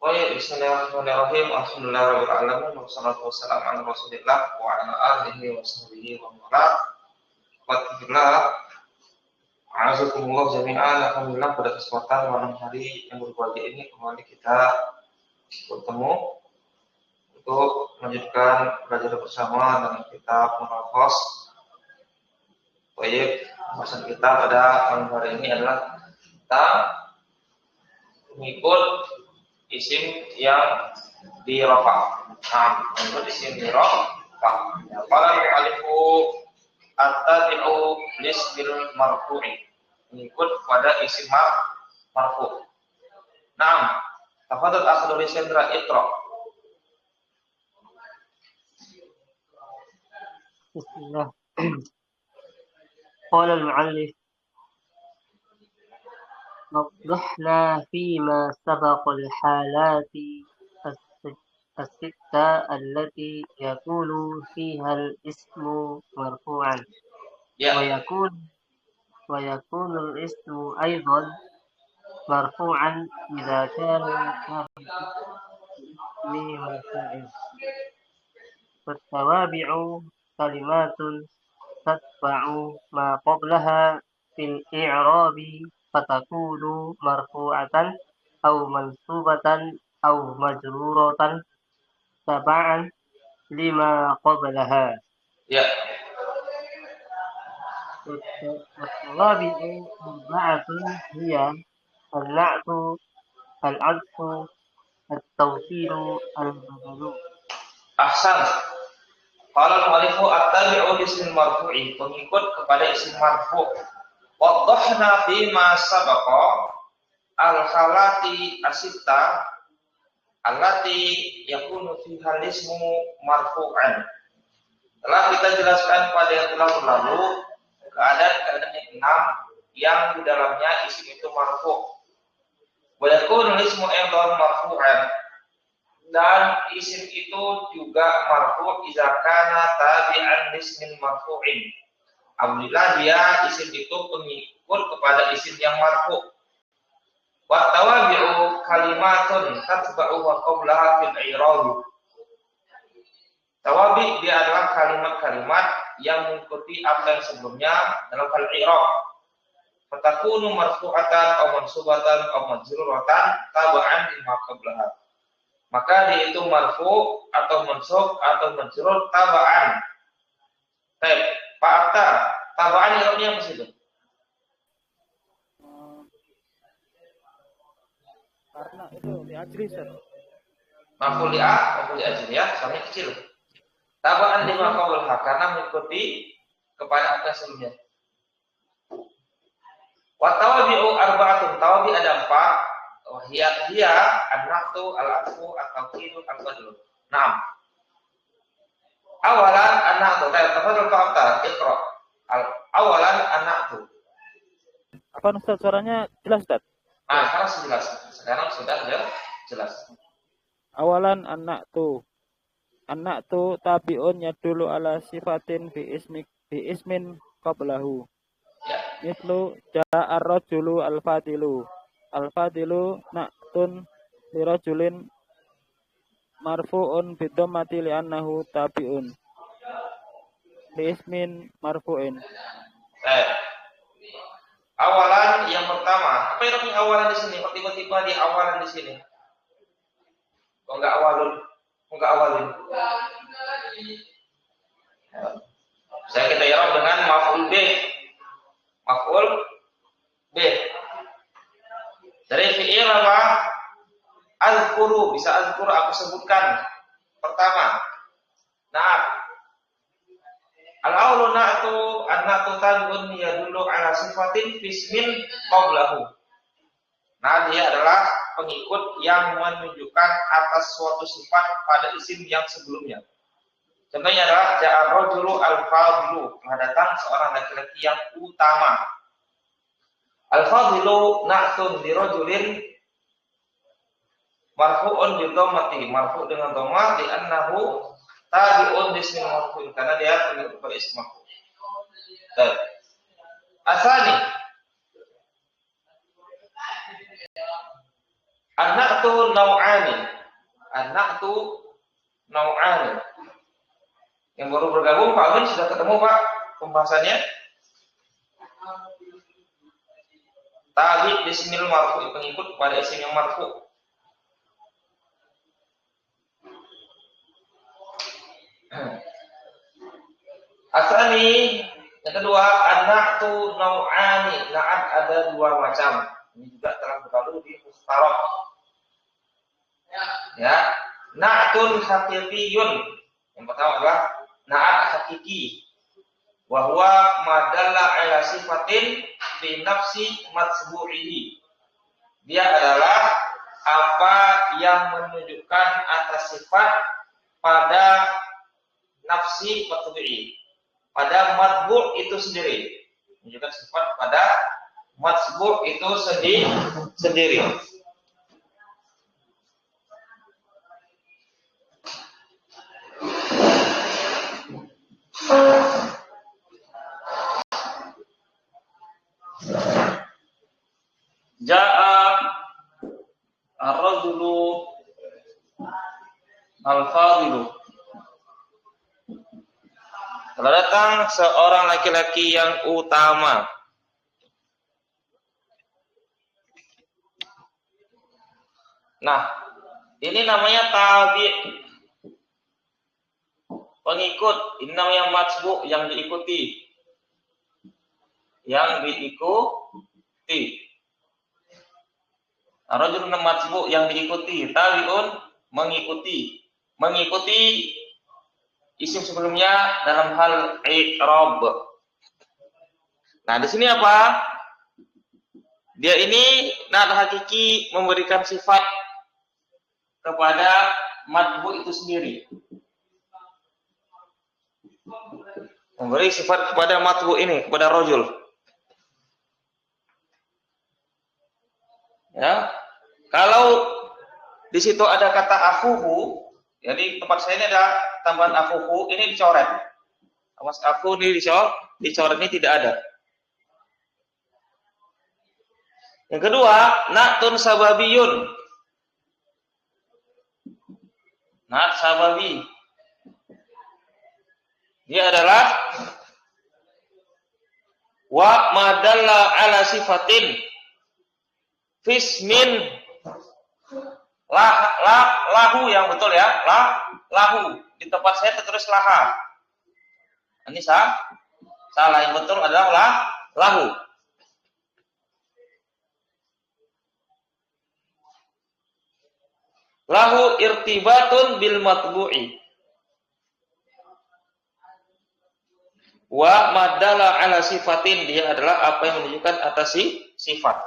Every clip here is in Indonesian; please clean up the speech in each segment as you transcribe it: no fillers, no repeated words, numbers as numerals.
Oh ya, bismillahirrahmanirrahim. Alhamdulillahirabbil alamin wassalatu wassalamu ala Rasulillah wa ala alihi washabihi wa man wala. Alhamdulillah. A'azakumullah jami'an. Alhamdulillah pada kesempatan malam hari yang berbahagia ini kembali kita bertemu untuk melanjutkan belajar bersama dengan kitab Munafas. Baik, pembahasan kita pada malam hari ini adalah tentang mengikut isim yang dirafa. Mengikut isim dirafa. Ya, qala al-alifu at-tabi'u lismil marfu'i. Mengikut pada isim marfu'. Naam. Tafadhal akhdhu Sandra Iqra. Bismillah. Qala al-mu'allif وضحنا فيما سبق الحالات الستة التي يكون فيها الاسم مرفوعا ويكون الاسم أيضا مرفوعا إذا كان اسم مرفوع والتوابع كلمات تتبع ما قبلها في الإعراب فتكون مرفوعة أو منصوبة أو مجرورة تبعا لما قبلها. Ya. والتوابع أربعة هي النعت العطف التوكيد البدل. Ahsan. Qala al-mu'allifu at-tabi'u lismil marfu'i, pengikut kepada isim marfu'. Wadhahna fima sabaqa al-halati asitta allati yakunu fiha ismu marfu'an. Telah kita jelaskan pada yang telah berlalu keadaan yang 6 yang di dalamnya isim itu marfu'. Wa yakunu ismu aidan marfu'an, dan isim itu juga marfu' idza kana tabi'an lismin marfu'in. Apabila dia isim itu pengikut kepada isim yang marfu'. Wa tawabi'u kalimatun tatba'u wa qablaha fil i'rab. Tawabi' dia adalah kalimat-kalimat yang mengikuti apa yang sebelumnya dalam hal i'rab. Fatakunu marfu'atan aw mansubatan aw majruratan taba'an lima qablaha. Maka dia itu marfu' atau mansub atau majrur taba'an. Baik, Pak Akhtar, taba'an i'rabnya apa sih itu? Karena itu diajri, Ustaz. Maf'ul ajri ya, soalnya kecil. Taba'an lima qablaha, karena mengikuti kepada apa sebelumnya. Wa tawabi'u arba'atun, tawabi ada 4. Wahiyah an-naqtu al-atfu at-tawkidu al-badlu. Naam. Awalan an-naqtu, tafadhal Pak Akhtar, Iqra. Awalan an-naqtu. Apa Ustaz, suaranya jelas, Ustaz? Sekarang jelas. Sekarang sudah jelas. Awalan an-naqtu tabi'un yadullu ala sifatin fi ismin qablahu. Ya. Mislu ja'a ar-rajulu al-fadilu. Al-fadilu na'tun li rajulin marfu'un bi dhammati li'annahu tabi'un li ismin marfu'in. Awalan yang pertama. Apa yang awalan di sini? Kok tiba-tiba di awalan di sini? Kok enggak awalun? Saya kita i'rab dengan maf'ul bih. Maf'ul bih. Dari fi'il apa? Azkuru, bisa azkuru aku sebutkan. Pertama, na'at. Al-awlu na'tu an-na'tu tabi'un yadullu ala sifatin fismin qablahu. Nah, dia adalah pengikut yang menunjukkan atas suatu sifat pada isim yang sebelumnya. Contohnya adalah ja'a rajulu al-fadilu, telah datang seorang laki-laki yang utama. Al-fadilu na'tun li rajulin marfu'un bi dhammati, marfu' dengan dhamma li annahu tabi'un ismin marfu', karena dia pengikut pada isim marfu'. Baik. Asani. Anak tu nau'ani. Anak tu nau'ani. Yang baru bergabung, Pak Amin sudah ketemu Pak pembahasannya? Tabi bismil marfu, pengikut pada isim yang marfu. Asani, yang kedua, anak tu nau'ani. Na'at ada dua macam. Ini juga telah berlalu di mustarok. Ya, na'atun hakikiyun. Yang pertama adalah na'at hakiki. Wahwa madalla ala sifatin fi nafsi matsbu'ihi. Dia adalah apa yang menunjukkan atas sifat pada nafsi matsbu'i. Pada matbu' itu sendiri. Menunjukkan sifat pada matbu' itu sendiri. Ja'a ar-rajulu al-fadilu. Telah datang seorang laki-laki yang utama. Nah, ini namanya tabi, pengikut. Ini namanya matsbu, yang diikuti. Yang diikuti. Rajulun matsbu, yang diikuti. Tabiun, mengikuti. Mengikuti isim sebelumnya dalam hal i'rab. Nah, di sini apa? Dia ini na'at hakiki memberikan sifat kepada matbu itu sendiri. Memberi sifat kepada matbu ini, kepada rajul. Ya. Kalau di situ ada kata akhuhu, jadi tempat saya ini ada tambahan akhuhu, ini dicoret. Awas akhu ini dicoret, ini tidak ada. Yang kedua, na'tun sababiyun. Na'at sababi. Dia adalah wa madalla ala sifatin fismin lahu, yang betul ya, lahu. Di tempat saya tertulis laha. Ini salah, yang betul adalah lahu. Lahu irtibatun bil matbu'i. Wa madalla ala sifatin, dia adalah apa yang menunjukkan atas sifat.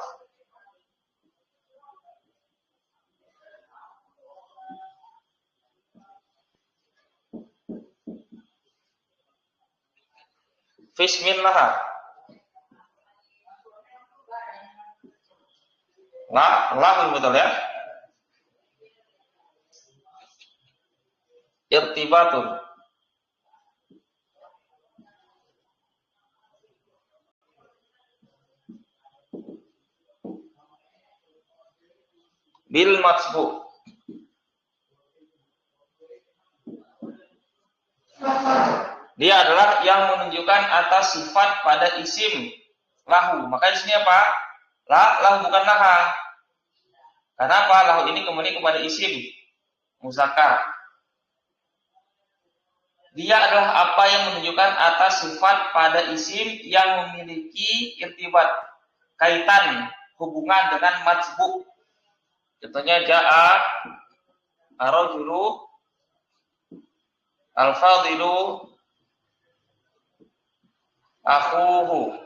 Bismillah. Lah betul ya. Irtibatun. Bil matsbu. Dia adalah yang menunjukkan atas sifat pada isim lahu. Maka di sini apa? Lahu bukan laha. Karena apa? Lahu ini kembali kepada isim muzakkar. Dia adalah apa yang menunjukkan atas sifat pada isim yang memiliki irtibat, kaitan, hubungan dengan matsbu. Contohnya ja'a ar-rajulu al-fadilu akhuhu.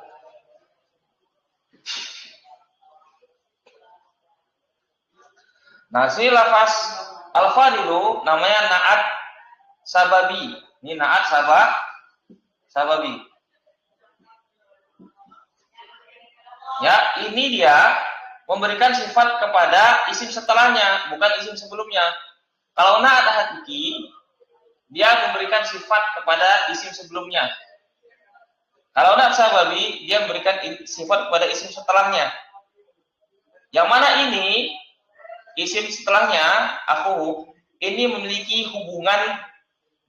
Nah, sini lafaz al-fadilu namanya na'at sababi. Ini na'at sababi. Ya, ini dia memberikan sifat kepada isim setelahnya, bukan isim sebelumnya. Kalau na'at hakiki, dia memberikan sifat kepada isim sebelumnya. Kalau na'at sababi, dia memberikan sifat kepada isim setelahnya. Yang mana ini isim setelahnya aku ini memiliki hubungan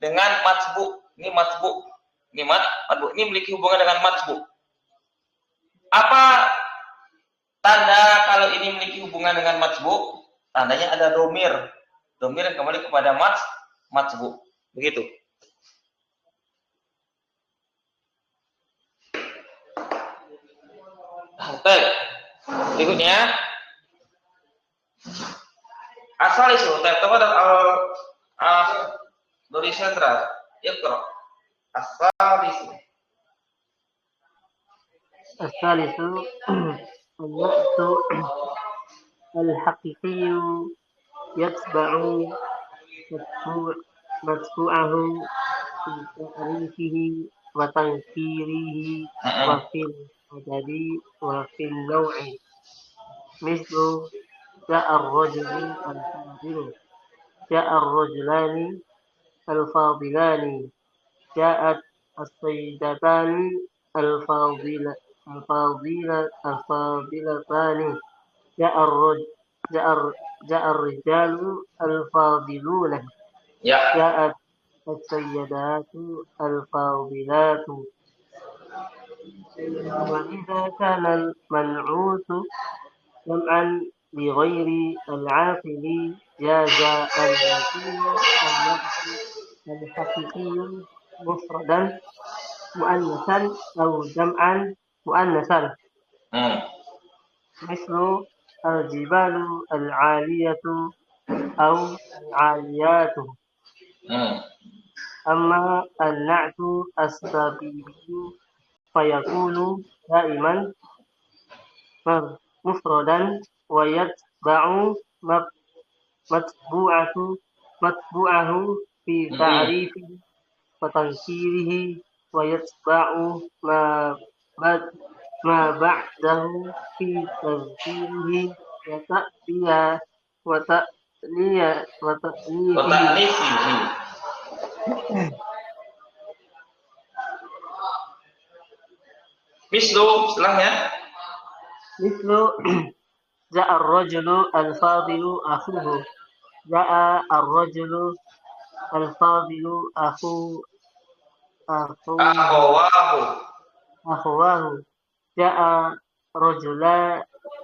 dengan matbu. Ini matbu. Ini matbu. Ini memiliki hubungan dengan matbu. Apa tanda kalau ini memiliki hubungan dengan matbu? Tandanya ada domir. Domir yang kembali kepada matbu. Begitu. Baik. Berikutnya asal isu. Teman al dari sentra. Iqra. Asal isu. الثالث النعت الحقيقي يتبع مدفوعه في تعريفه وتنكيره وفي العدد وفي النوع مثل جاء الرجل الفاضل جاء الرجلان الفاضلان جاءت السيدتان الفاضلتان جاء الرجال الفاضلون Ya. جاءت السيدات الفاضلات. وإذا كان المنعوت جمعا لغير العاقل جاز أن يكون الحقيقي مفردا مؤنثا أو جمعا مؤنثا مثل الجبال العالية أو العاليات. أما النعت السبيلي فيكون دائما مفردا ويتبع متبوعه في تعريفه وتنكيره ويتبع ما بعده في تذكيره وتأنيثه. Mislu setelahnya. Mislu جاء الرجل الفاضل أخوه جاء الرجل الفاضل أخواه جاء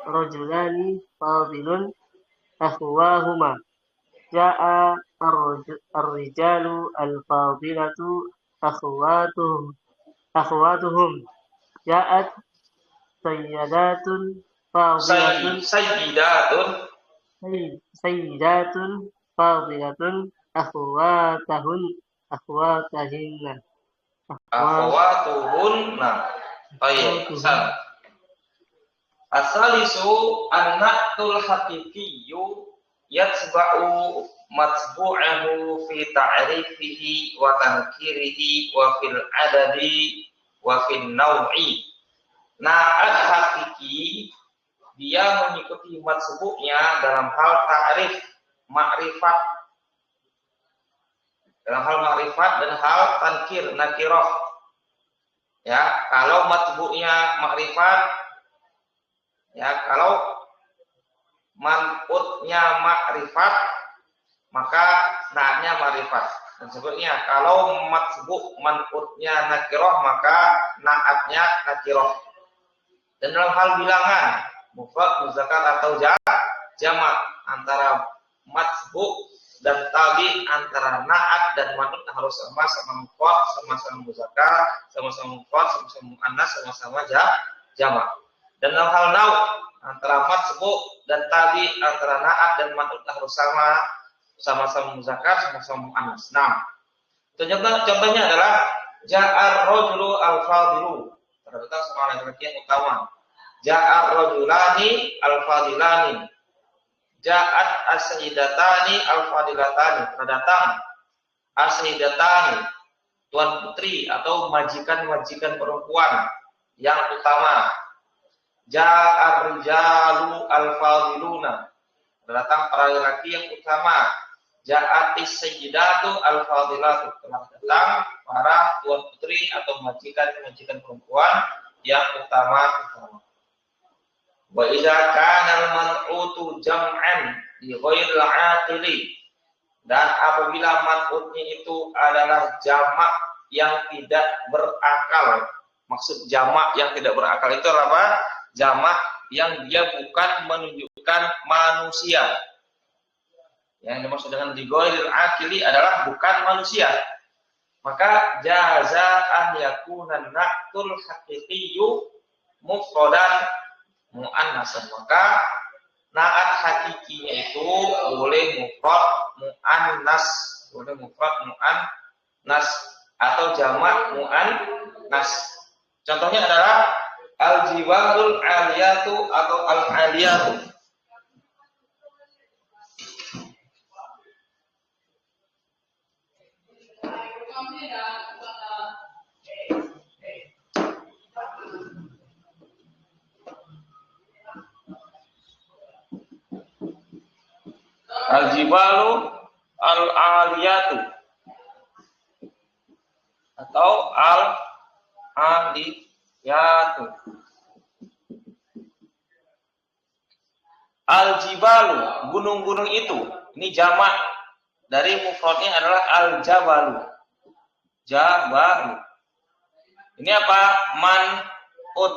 رجلان فاضل أخواهما جاء الرجال الفاضلة أخواتهم جاءت سيدات فاضلة سيدات فاضلة أخواتهن. Baik, asalisu an-na'tul haqiqiyyu yatsba'u matbu'ahu fi ta'rifihi wa tankirihi wa fil adadi wa fil naw'i. Na'at hakiki dia mengikuti matbu'nya dalam hal ta'rif, makrifat, dalam hal makrifat dan hal tankir, nakirah. Ya, kalau matbu'nya makrifat, ya, kalau man'utnya makrifat, maka na'atnya makrifat. Dan sebagainya, kalau matbu' man'utnya nakirah, maka na'atnya nakirah. Dan dalam hal bilangan, mufrad, muzakkar atau jamak, antara matbu' dan tabi, antara na'at dan man'ut harus sama-sama mufrad, sama-sama muzakkar, sama-sama mufrad, sama-sama muannas, sama-sama jamak. Dan dalam hal nau, antara matbu' dan tabi, antara na'at dan man'ut harus sama-sama muzakkar, sama-sama muannas. Nah, contohnya adalah ja'ar rajulu al-fadilu. Terdapat seorang laki-laki yang utama. Ja'ar rajulani al-fadilani. Ja'at as-sayyidatani al-fadilatani. Terdatang as-sayyidatani, tuan putri atau majikan-majikan perempuan yang utama. Ja'ar rijalu al-fadiluna. Terdatang para laki-laki yang utama. Ja'atis sayyidatu al-fadilatu. Telah datang para tuan putri atau majikan-majikan perempuan yang utama. Wa idza kana al-man'utu jam'an li ghairil 'aqili, dan apabila man'utnya itu adalah jamak yang tidak berakal. Maksud jamak yang tidak berakal itu apa? Jamak yang dia bukan menunjukkan manusia. Yang dimaksud dengan li ghairil 'aqili adalah bukan manusia. Maka jaza an yakuna na'tul haqiqiyyu mufradan mu'annasan. Maka na'at hakikinya itu boleh mufrad mu'annas, boleh mufrad mu'annas atau jamak mu'annas. Contohnya adalah al-jibalul 'aliyatu atau al-'aliyatu. Al-jibalu al-aliyatu atau al-aliyatu. Al-jibalu, gunung-gunung itu. Ini jamak dari mufradnya adalah al-jabalu. Jabalu. Ini apa? Man'ut.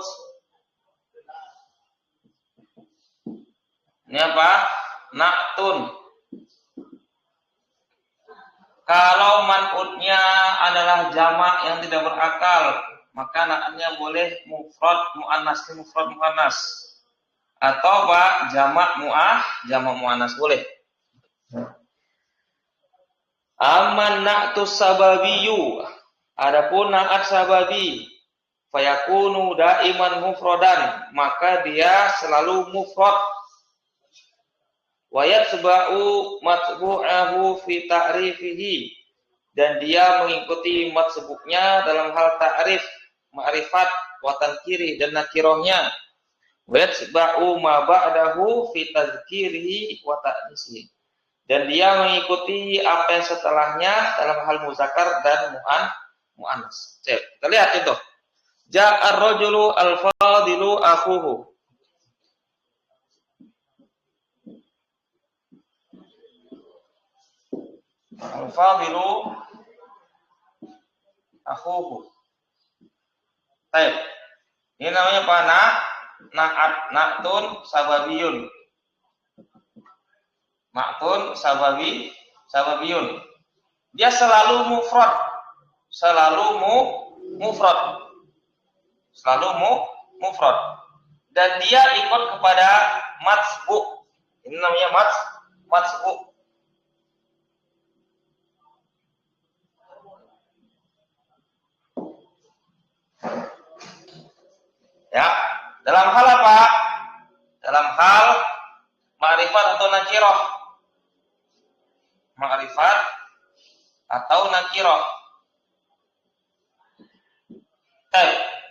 Ini apa? Na'tun. Kalau man'utnya adalah jamak yang tidak berakal, maka na'atnya boleh mufrad mu'annas, mufrad mu'annas. Atau apa? Jamak mu'annas boleh. Amman na'tus sababiyyu, adapun na'at sababi, fayakunu daiman mufradan, maka dia selalu mufrad. Wa yatba'u matbu'ahu fi ta'rifihi, dan dia mengikuti matsbu'nya dalam hal ta'rif, ma'rifat, wa tankiri dan nakirahnya. Wa yatba'u ma ba'dahu fi tazkirihi wa ta'nisihi, dan dia mengikuti apa yang setelahnya dalam hal muzakkar dan mu'annas. Kita lihat itu. Ja'ar rajulu al-fadilu akhuhu. Al-fadilu akhuhu. Baik. Ini namanya apa? Na'tun sababiyun. Na'tun sababiyun. Dia selalu mufrad. Selalu mufrad. Dan dia ikut kepada matsbu. Ini namanya matsbu. Ya, dalam hal apa? Dalam hal ma'rifat atau nakirah. Ma'rifat atau nakirah.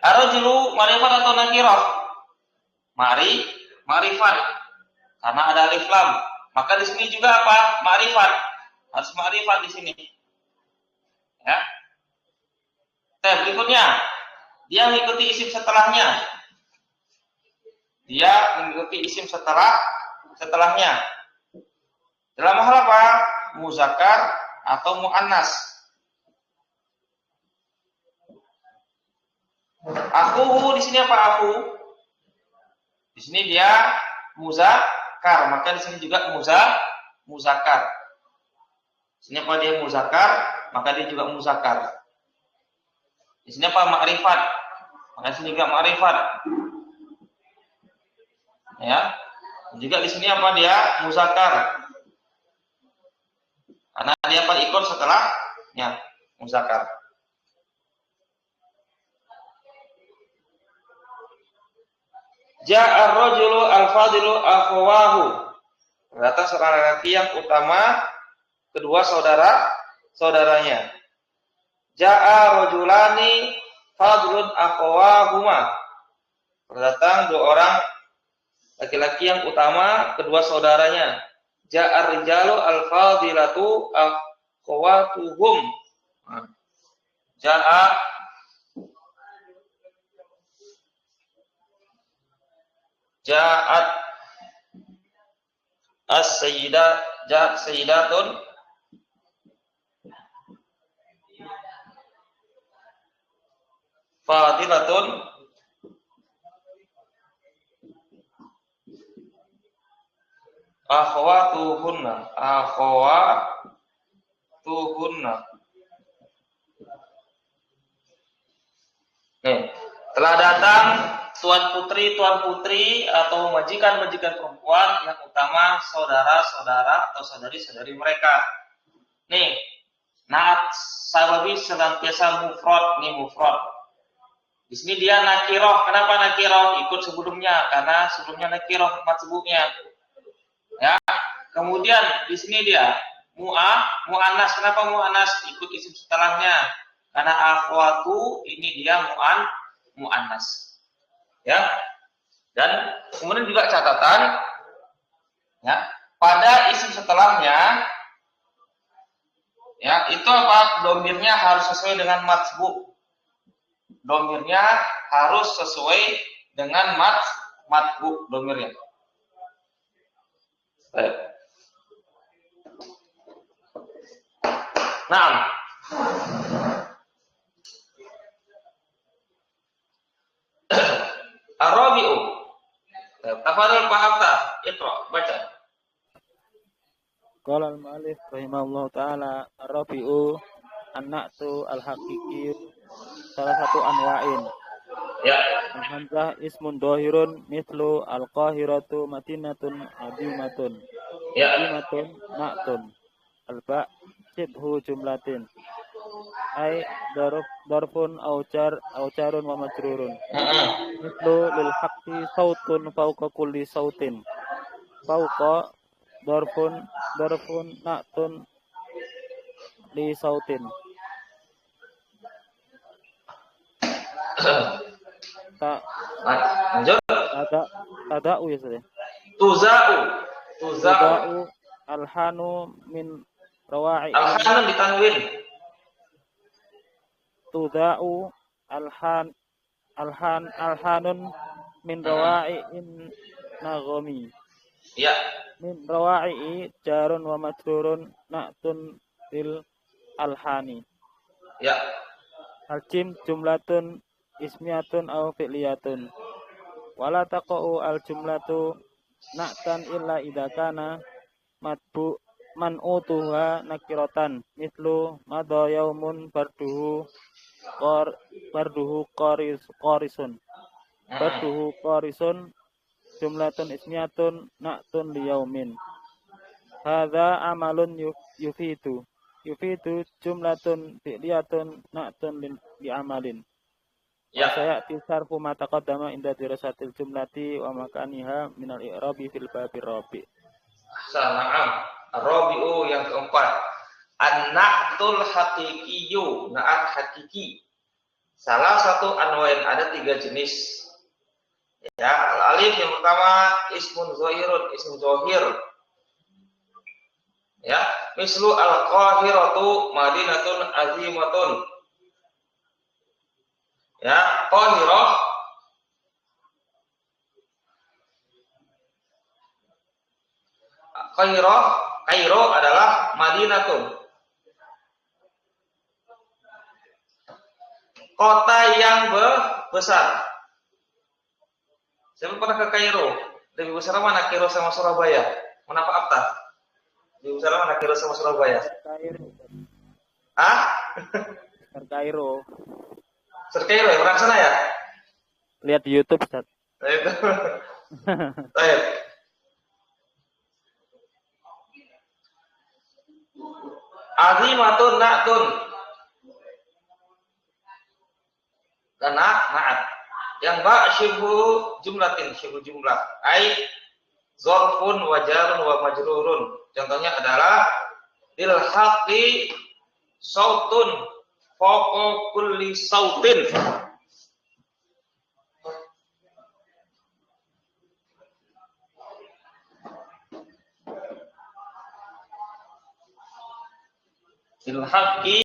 Ar-rajulu ma'rifat atau nakirah? Ma'rifat. Karena ada alif lam. Maka di sini juga apa? Ma'rifat. Harus ma'rifat di sini. Ya. Berikutnya, dia mengikuti isim setelahnya. Setelahnya. Dalam hal apa? Muzakkar atau mu'annas. Akhuhu di sini apa akhu? Di sini dia muzakkar, maka di sini juga muzakkar. Di sini apa dia muzakkar, maka dia juga muzakkar. Di sini apa? Ma'rifat. Maka di sini juga ma'rifat. Ya. Juga di sini apa dia? Muzakkar. Karena dia apa? Ikut setelahnya muzakkar. Ja'ar rajulu al-fadilu akhawahu. Datang seorang lelaki yang utama kedua saudaranya. Ja'a rajulani fadlun akhawahuma. Datang dua orang laki-laki yang utama kedua saudaranya. Ja'ar rijalu al-fadilatu akhawatuhum. Ja'a Ja'at ja'at sayyidatun fadilatun akhwatuhunna. Nih, telah datang tuan putri atau majikan perempuan yang utama saudara-saudara atau saudari-saudari mereka. Nih, naat sababi senantiasa mufrad, nih mufrad. Di sini dia nakiroh. Kenapa nakiroh? Ikut sebelumnya karena sebelumnya nakiroh matsbu'nya. Ya. Kemudian di sini dia mu'annas. Kenapa mu'annas? Ikut isim setelahnya. Karena akhwatu ini dia mu'annas. Ya. Dan kemudian juga catatan ya, pada isim setelahnya ya, itu apa? Domirnya harus sesuai dengan matsbu'. Domirnya harus sesuai dengan matbu domirnya. Baik. Naam. Ar-Rabi'u. Tafadhal Pak Hafta, Iqra, baca. Qala al-mu'allif rahimahullahu taala ar-rabi'u an-na'tu al-haqiqi salah satu anwa'in. Ya. Al-hamzah ismun dhahirun mithlu al-qahiratu madinatun adimatun. Ya. Adimatun na'tun. Al-ba' shibhu jumlatin. Ai darfun aucarun wa majrurun. Mithlu lil haqqi sautun fawqa kulli sautin. Fawqa darfun na'tun li sautin. Lanjut. Tada'u ya sudah. Tuza'u alhanu min rawa'i. Alhanu ditanwin. Tuda'u alhanun min rawa'i'in naghami. Ya. Min rawa'i jarun wa majrurun na'tun lil alhani. Ya. Al-jim jumlatun ismiyatun aw fi'liyatun. Wala taqa'u al-jumlatu na'tan illa idza kana man'utuha nakiratan mislu madha yaumun barduhu qarisun. Barduhu qarisun jumlatun ismiyatun na'tun liyaumin. Hadza amalun yufidu jumlatun fi'liyatun na'tun li'amalin. Ya. Saya tisarfu ma taqaddama inda dirasatil jumlati wa makaniha minal i'rabi fil babir rabi'. Na'am. Ar-rabi'u yang keempat. An-na'tul haqiqiyyu, na'at hakiki. Salah satu anwain, ada 3 jenis. Ya, al-alif yang pertama ismun zahirun, ism zahir. Ya, mislu al-qahiratu madinatun azimatun. Ya, Qahirah Kairo adalah Madinatun, kota yang besar. Siapa pernah ke Kairo? Lebih besar mana Kairo sama Surabaya? Mana Pak Abta? Lebih besar mana Kairo sama Surabaya? Kairo. Kairo ya, pernah sana ya? Lihat di YouTube, Ustaz. Baik. Azimatun na'tun. Dan na'at. Yang syibhu jumlah. Ai zorfun wa jarun wa majrurun. Contohnya adalah lil haqqi sautun fawqa kulli sautin. Lil haqqi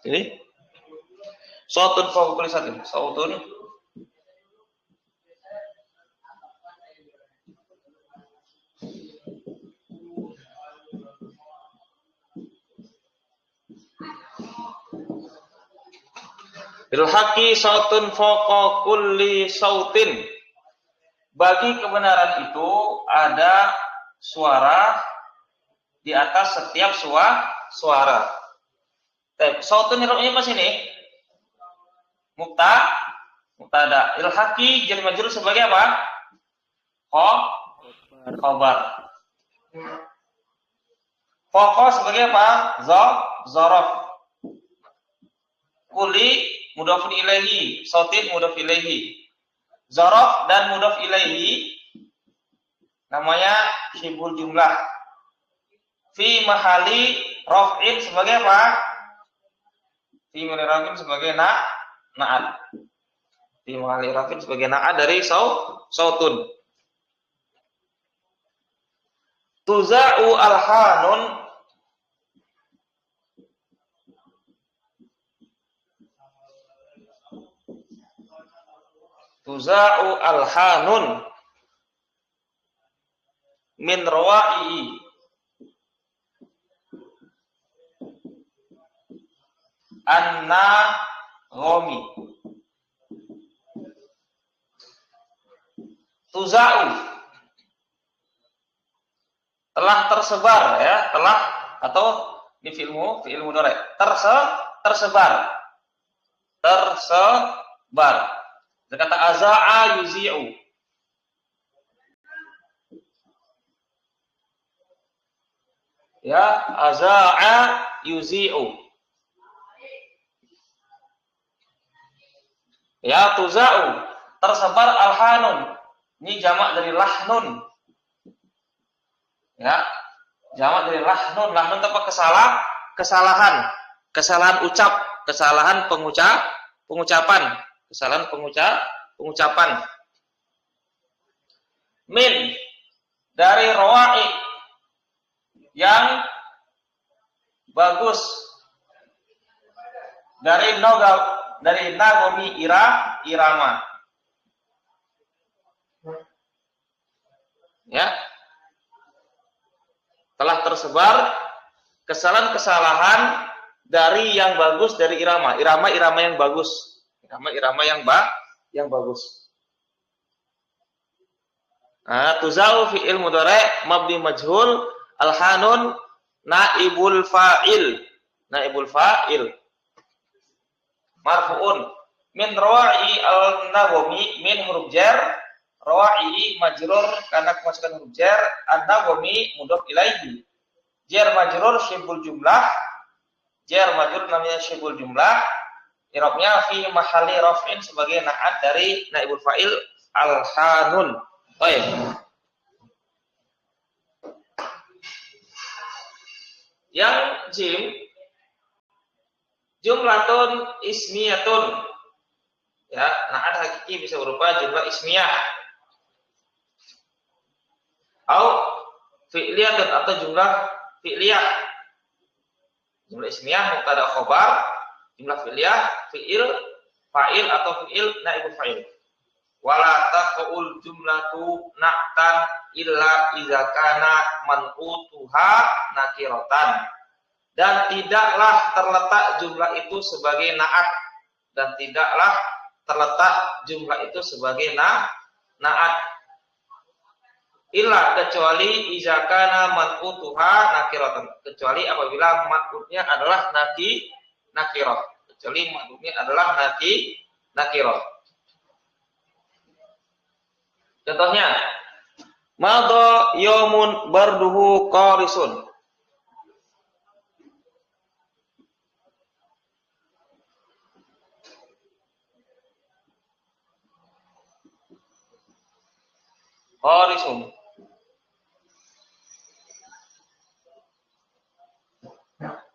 Ini sautun fawqa kulli sautin. Sautun bil haqqi sautun fawqa kulli sautin. Bagi kebenaran itu ada suara di atas setiap suara. Sautun irobnya pas ini mubtada. Il haqqi jar majrur sebagai apa? Khabar. Fawqa sebagai apa? Zaraf. Kulli mudhafun ilaihi, sautin mudhaf ilaihi. Zaraf dan mudhaf ilaihi namanya syibhul jumlah. Fi mahali raf'in sebagai apa? Fi mahali raf'in sebagai na'at. Fi mahali raf'in sebagai na'at dari sautun. Tuza'u alhanun min rawa'i an-naghami. Tuza'u telah tersebar ya, telah atau di fi'il mudhari tersebar. Kata aza'a yuzi'u. Ya, aza'a yuzi'u. Ya, tuza'u tersebar alhanun. Ini jamak dari lahnun. Ya, jamak dari lahnun. Lahnun itu apa? Kesalahan ucap, kesalahan pengucapan. Kesalahan pengucapan. Min dari rawa'i yang bagus, dari nagomi irama. Ya, telah tersebar kesalahan-kesalahan dari yang bagus dari irama yang bagus. Irama yang bagus. Tuzau fi'il mudhari' mabni majhul alhanun naibul fa'il marfu'un min rawa'i al-naghmi min huruf jar. Rawa'i majrur karena kemasukan huruf jar, an-naghmi mudhaf ilaihi. Jar majrur syibhul jumlah. Jar majrur namanya syibhul jumlah. I'rabnya fi mahalli raf'in sebagai na'at dari naibul fa'il alhanun. Baik. Yang jim jumlatun ismiyatun. Ya, na'at hakiki bisa berupa jumlah ismiyah. Au fi'liyatun atau jumlah fi'liyah. Jumlah ismiyah mubtada khabar. Jumlah fi'liyah, fi'il, fa'il atau fi'il naibul fa'il. Wala taqul jumlatu na'tan illa idza kana man'utuha nakiratan. Dan tidaklah terletak jumlah itu sebagai na'at. Dan tidaklah terletak jumlah itu sebagai na'at. Illa kecuali idza kana man'utuha nakiratan. Kecuali apabila man'utnya adalah nakirah. Kecuali maknanya adalah nakirah. Contohnya, madha yaumun barduhu qarisun. Qarisun.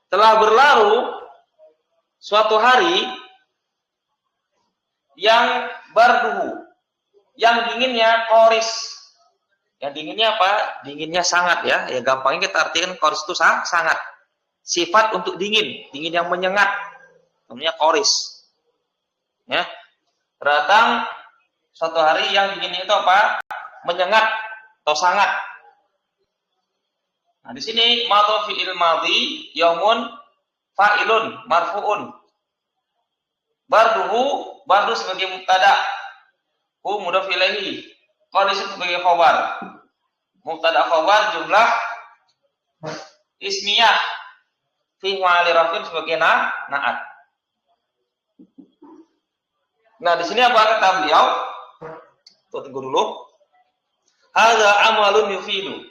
Telah berlalu suatu hari yang barduhu, yang dinginnya qoris. Yang dinginnya apa? Dinginnya sangat ya. Ya gampangnya kita artikan qoris itu sangat. Sifat untuk dingin yang menyengat. namanya qoris. Ya. Datang suatu hari yang dingin itu apa? Menyengat atau sangat. Nah, di sini madhu fi'il madhi yaumun fa'ilun marfu'un. Bardu sebagai mubtada. Hu mudhaf ilaihi. Qoris sebagai khabar. Mubtada khabar jumlah ismiyah fi ma'ali rafin sebagai na'at. Nah, di sini apa kata beliau? Tunggu dulu. Hadza amalun yufidu.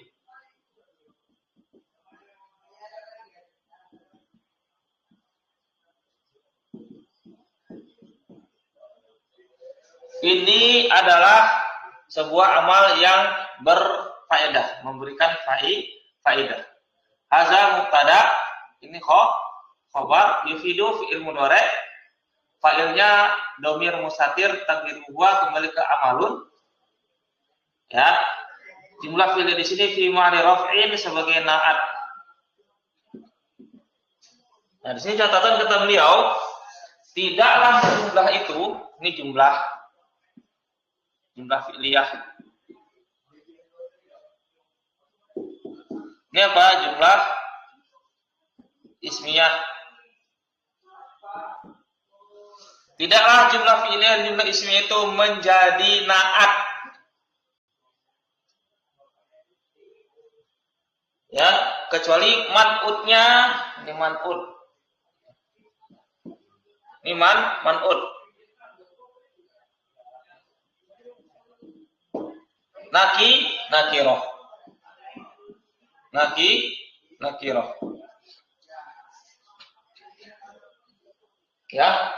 Ini adalah sebuah amal yang berfaedah, memberikan faedah. Hadza mubtada, ini khabar, yufidu fi'il mudhari', fa'ilnya dhamir mustatir takdir huwa kembali ke amalun. Ya. Jumlah fi'il di sini fi ma'ni raf'in sebagai na'at. Nah, di sini catatan kata beliau, tidaklah jumlah itu, ini jumlah fi'liyah. Ini apa? Jumlah ismiyah. Tidaklah jumlah fi'liyah dan jumlah ismiyah itu menjadi na'at. Ya, kecuali man'utnya, ini man'ut. Ini man'ut. Nakiroh. Nakiroh. Ya.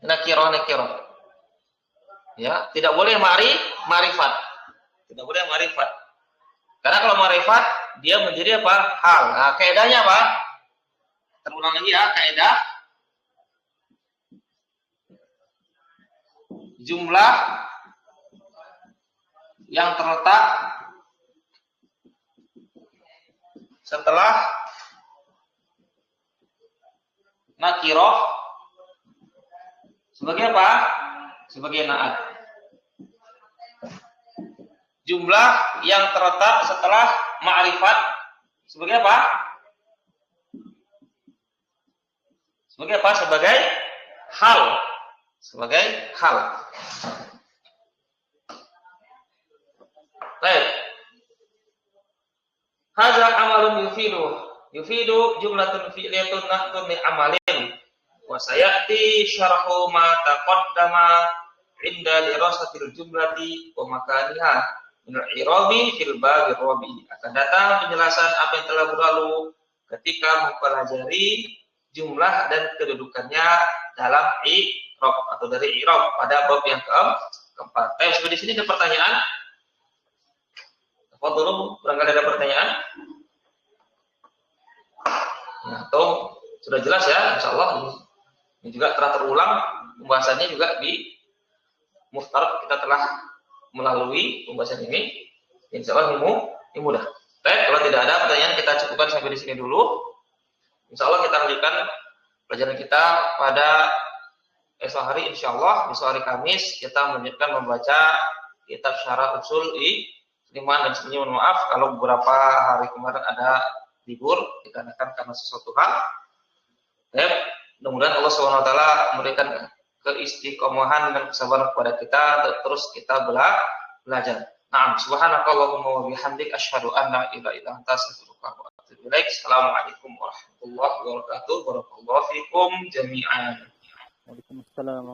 Nakiroh. Ya, tidak boleh ma'rifat. Tidak boleh ma'rifat. Karena kalau ma'rifat dia menjadi apa? Hal. Nah, kaidahnya apa? Terulang lagi ya, kaidah. Jumlah yang terletak setelah nakiroh sebagai apa? Sebagai na'at. Jumlah yang terletak setelah ma'rifat sebagai apa? Sebagai apa? Sebagai hal. Sebagai hal. Baik. Hadza amalun yufidu jumlatun fi'liyatun nahtun li amalin wa sayati syarhu ma taqaddama inda dirasatil jumlati wa makaniha min al-i'rabi fil babi rabi. Akan datang penjelasan apa yang telah berlalu ketika mempelajari jumlah dan kedudukannya dalam i'rab atau dari i'rab pada bab yang keempat. Sampai di sini ada pertanyaan? Apa dulu? Barangkali ada pertanyaan? Nah, atau sudah jelas ya, insyaallah ini juga telah terulang pembahasannya juga di Muftarad kita telah melalui pembahasan ini. Insyaallah ini mudah. Baik, kalau tidak ada pertanyaan kita cukupkan sampai di sini dulu. Insyaallah kita lanjutkan pelajaran kita pada esok hari insyaallah, besok hari Kamis kita melanjutkan membaca kitab Syarah Ushul Iman dan sebelumnya mohon maaf kalau beberapa hari kemarin ada libur dikarenakan karena sesuatu hal. Baik, mudah-mudahan Allah SWT memberikan keistiqomahan dan kesabaran kepada kita terus kita belajar. Naam, subhanakallahumma wa bihamdik asyhadu an la ilaha illa anta astaghfiruka wa atubu ilaik. Assalamualaikum warahmatullahi wabarakatuh. Barakallahu fikum jami'an. Waalaikumsalam.